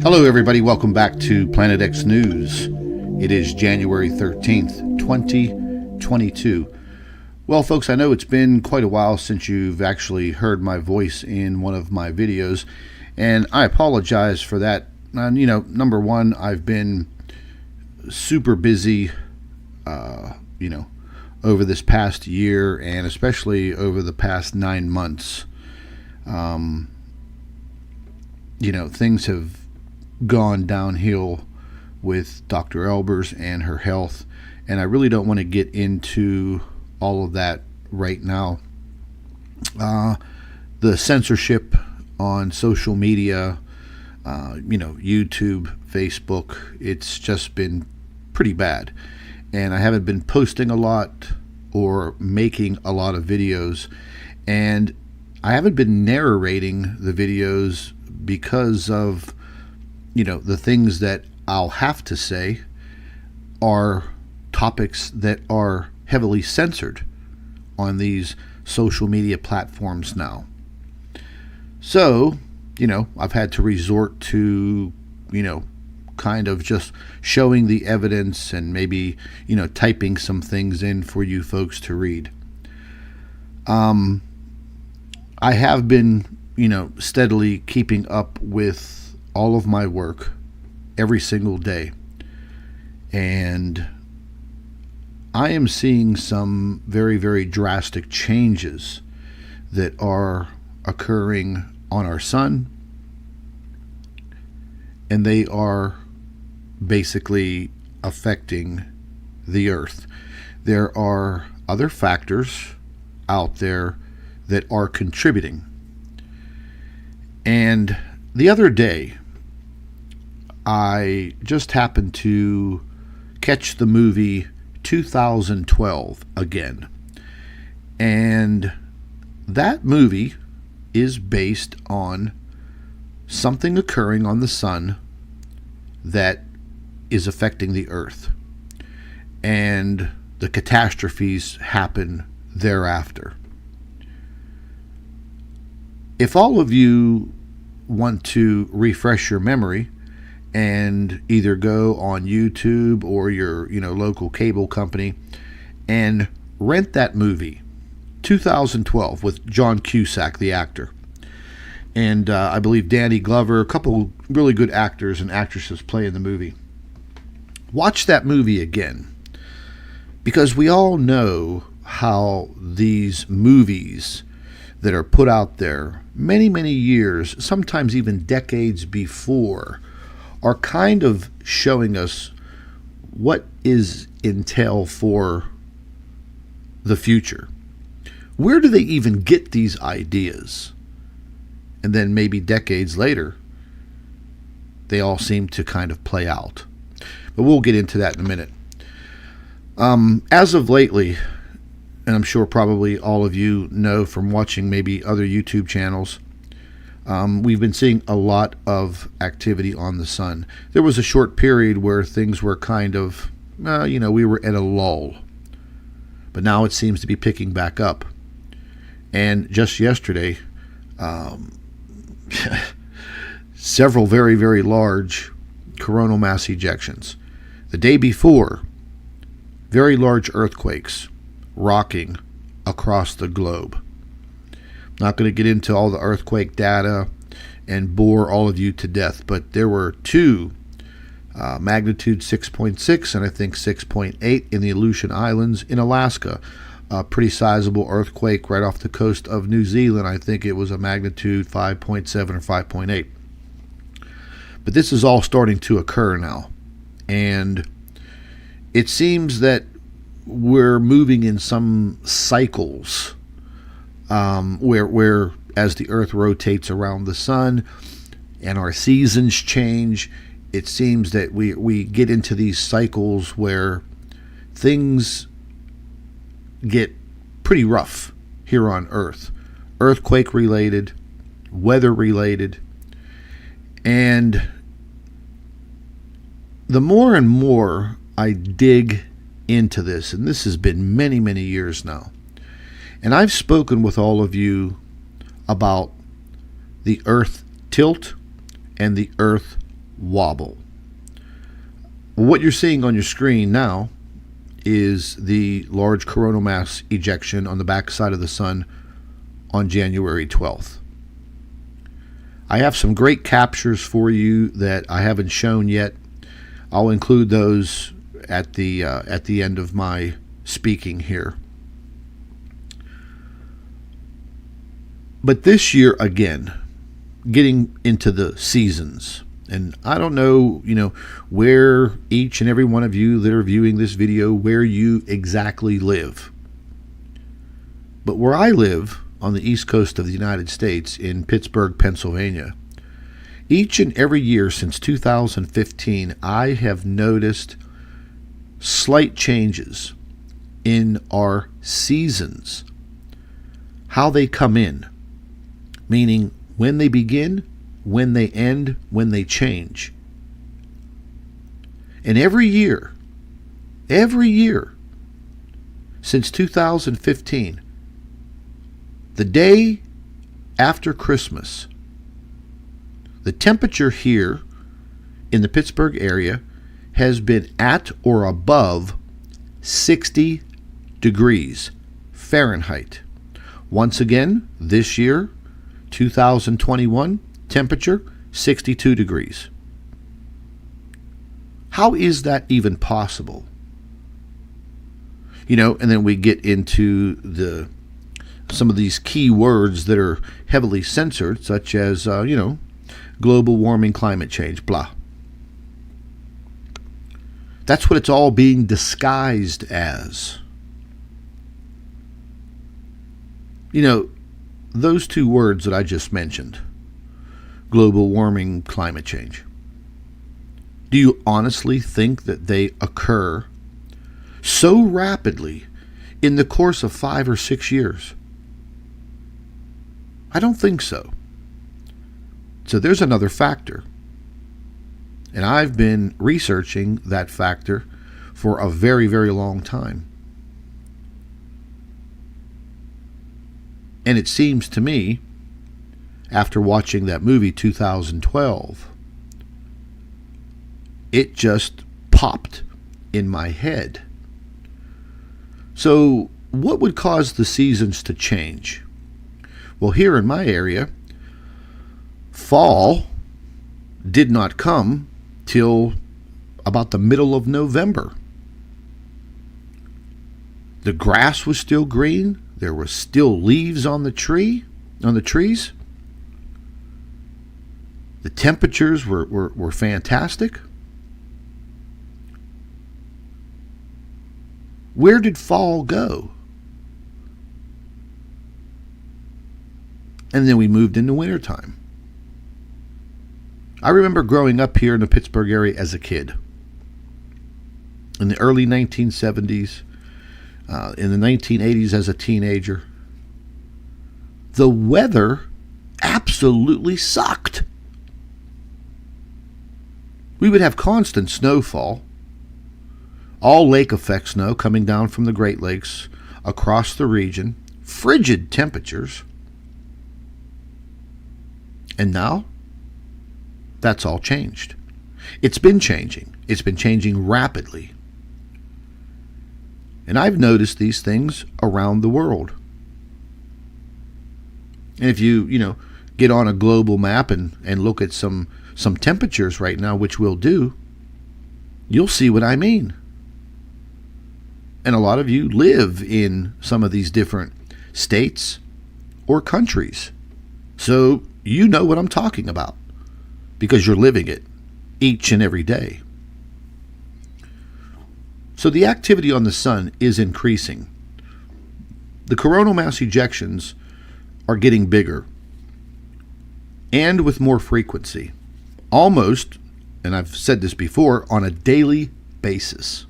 Hello everybody, welcome back to Planet X News. It is January 13th, 2022. Well folks, I know it's been quite a while since you've actually heard my voice in one of my videos, and I apologize for that. Number one, I've been super busy, over this past year, and especially over the past 9 months. Things have gone downhill with Dr. Albers and her health, and I really don't want to get into all of that right now. The censorship on social media, YouTube, Facebook, it's just been pretty bad, and I haven't been posting a lot or making a lot of videos, and I haven't been narrating the videos because of the things that I'll have to say are topics that are heavily censored on these social media platforms now. So, I've had to resort to, kind of just showing the evidence and maybe, typing some things in for you folks to read. I have been, steadily keeping up with all of my work every single day, and I am seeing some very, very drastic changes that are occurring on our sun, and they are basically affecting the earth. There are other factors out there that are contributing. And the other day, I just happened to catch the movie 2012 again. And that movie is based on something occurring on the sun that is affecting the earth. And the catastrophes happen thereafter. If all of you want to refresh your memory and either go on YouTube or your local cable company and rent that movie, 2012, with John Cusack, the actor, and I believe Danny Glover, a couple really good actors and actresses play in the movie. Watch that movie again, because we all know how these movies that are put out there many, many years, sometimes even decades before, are kind of showing us what is entail for the future. Where do they even get these ideas? And then maybe decades later, they all seem to kind of play out. But we'll get into that in a minute. As of lately, and I'm sure probably all of you know from watching maybe other YouTube channels, we've been seeing a lot of activity on the sun. There was a short period where things were kind of, we were at a lull. But now it seems to be picking back up. And just yesterday, several very, very large coronal mass ejections. The day before, very large earthquakes rocking across the globe. Not going to get into all the earthquake data and bore all of you to death, but there were two magnitude 6.6 and I think 6.8 in the Aleutian Islands in Alaska. A pretty sizable earthquake right off the coast of New Zealand. I think it was a magnitude 5.7 or 5.8. But this is all starting to occur now. And it seems that we're moving in some cycles where as the earth rotates around the sun and our seasons change, it seems that we get into these cycles where things get pretty rough here on earth. Earthquake related, weather related, and the more and more I dig into this, and this has been many, many years now, and I've spoken with all of you about the earth tilt and the earth wobble. What you're seeing on your screen now is the large coronal mass ejection on the backside of the sun on January 12th. I have some great captures for you that I haven't shown yet. I'll include those at the end of my speaking here. But this year, again, getting into the seasons, and I don't know, where each and every one of you that are viewing this video, where you exactly live. But where I live, on the east coast of the United States, in Pittsburgh, Pennsylvania, each and every year since 2015, I have noticed slight changes in our seasons, how they come in, meaning when they begin, when they end, when they change. And every year, since 2015, the day after Christmas, the temperature here in the Pittsburgh area has been at or above 60 degrees Fahrenheit. Once again, this year, 2021, temperature 62 degrees. How is that even possible? And then we get into some of these key words that are heavily censored, such as, global warming, climate change, blah. That's what it's all being disguised as. Those two words that I just mentioned, global warming, climate change, do you honestly think that they occur so rapidly in the course of 5 or 6 years? I don't think so. So there's another factor. And I've been researching that factor for a very, very long time. And it seems to me, after watching that movie 2012, it just popped in my head. So what would cause the seasons to change? Well, here in my area, fall did not come till about the middle of November. The grass was still green. There were still leaves on the trees. The temperatures were fantastic. Where did fall go? And then we moved into wintertime. I remember growing up here in the Pittsburgh area as a kid. In the early 1970s, in the 1980s as a teenager, the weather absolutely sucked. We would have constant snowfall, all lake effect snow coming down from the Great Lakes across the region, frigid temperatures. And now, that's all changed. It's been changing. It's been changing rapidly. And I've noticed these things around the world. And if you get on a global map and look at some temperatures right now, which we'll do, you'll see what I mean. And a lot of you live in some of these different states or countries. So you know what I'm talking about because you're living it each and every day. So the activity on the sun is increasing. The coronal mass ejections are getting bigger and with more frequency. Almost, and I've said this before, on a daily basis.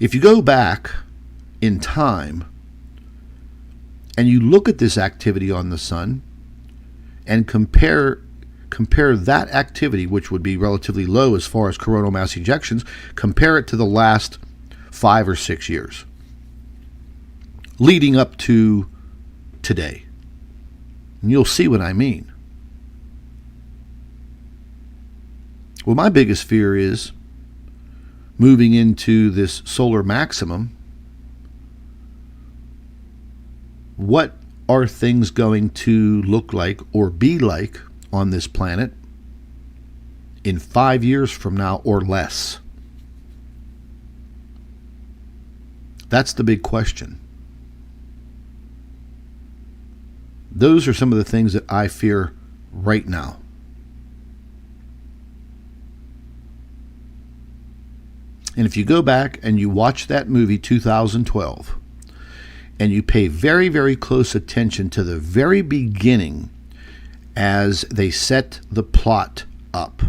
If you go back in time and you look at this activity on the sun and compare that activity, which would be relatively low as far as coronal mass ejections, compare it to the last 5 or 6 years leading up to today. And you'll see what I mean. Well, my biggest fear is moving into this solar maximum. What are things going to look like or be like on this planet in 5 years from now or less? That's the big question. Those are some of the things that I fear right now. And if you go back and you watch that movie 2012, and you pay very, very close attention to the very beginning as they set the plot up.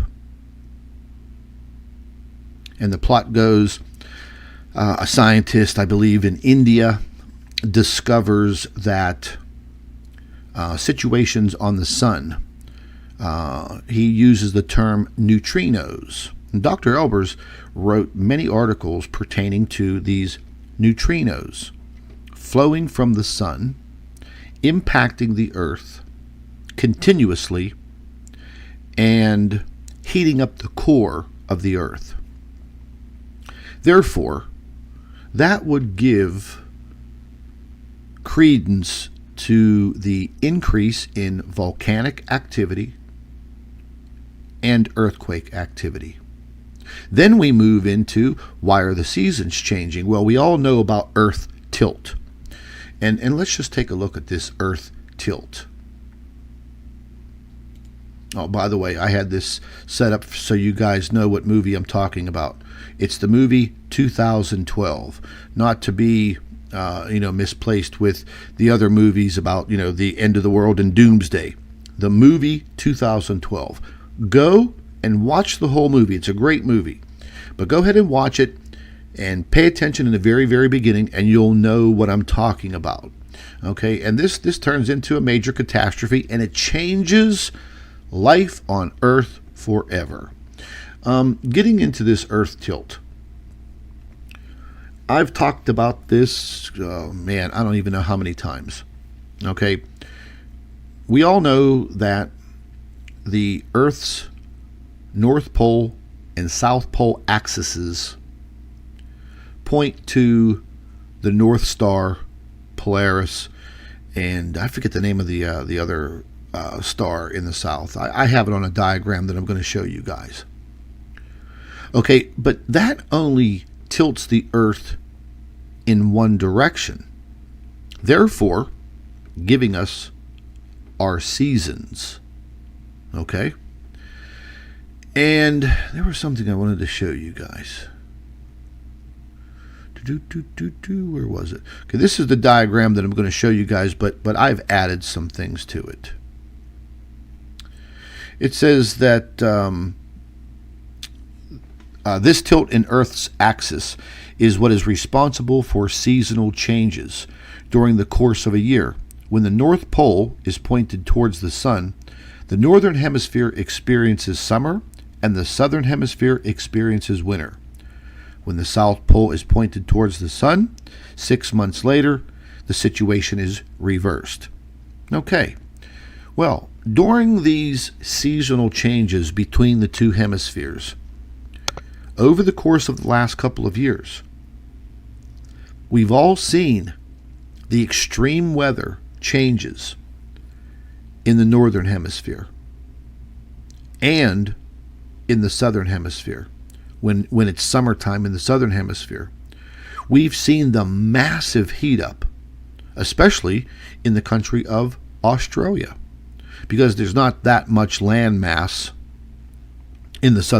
And the plot goes, a scientist, I believe in India, discovers that situations on the sun, he uses the term neutrinos. And Dr. Albers wrote many articles pertaining to these neutrinos flowing from the sun, impacting the earth continuously, and heating up the core of the earth. Therefore, that would give credence to the increase in volcanic activity and earthquake activity. Then we move into, why are the seasons changing? Well, we all know about Earth tilt. And let's just take a look at this Earth tilt. Oh, by the way, I had this set up so you guys know what movie I'm talking about. It's the movie 2012, not to be misplaced with the other movies about, the end of the world and doomsday. The movie 2012. Go and watch the whole movie. It's a great movie. But go ahead and watch it and pay attention in the very, very beginning, and you'll know what I'm talking about. Okay, and this turns into a major catastrophe, and it changes life on Earth forever. Getting into this Earth tilt. I've talked about this, I don't even know how many times. Okay, we all know that the Earth's North Pole and South Pole axes point to the North Star, Polaris, and I forget the name of the other star in the south. I have it on a diagram that I'm going to show you guys. Okay, but that only tilts the Earth in one direction, therefore giving us our seasons. Okay? And there was something I wanted to show you guys. Where was it? Okay, this is the diagram that I'm going to show you guys, but I've added some things to it. It says that this tilt in Earth's axis is what is responsible for seasonal changes during the course of a year. When the North Pole is pointed towards the sun, the Northern Hemisphere experiences summer and the Southern Hemisphere experiences winter. When the South Pole is pointed towards the sun, 6 months later, the situation is reversed. Okay, well, during these seasonal changes between the two hemispheres, over the course of the last couple of years, we've all seen the extreme weather changes in the Northern Hemisphere and in the Southern Hemisphere. When it's summertime in the Southern Hemisphere, we've seen the massive heat up, especially in the country of Australia, because there's not that much land mass in the Southern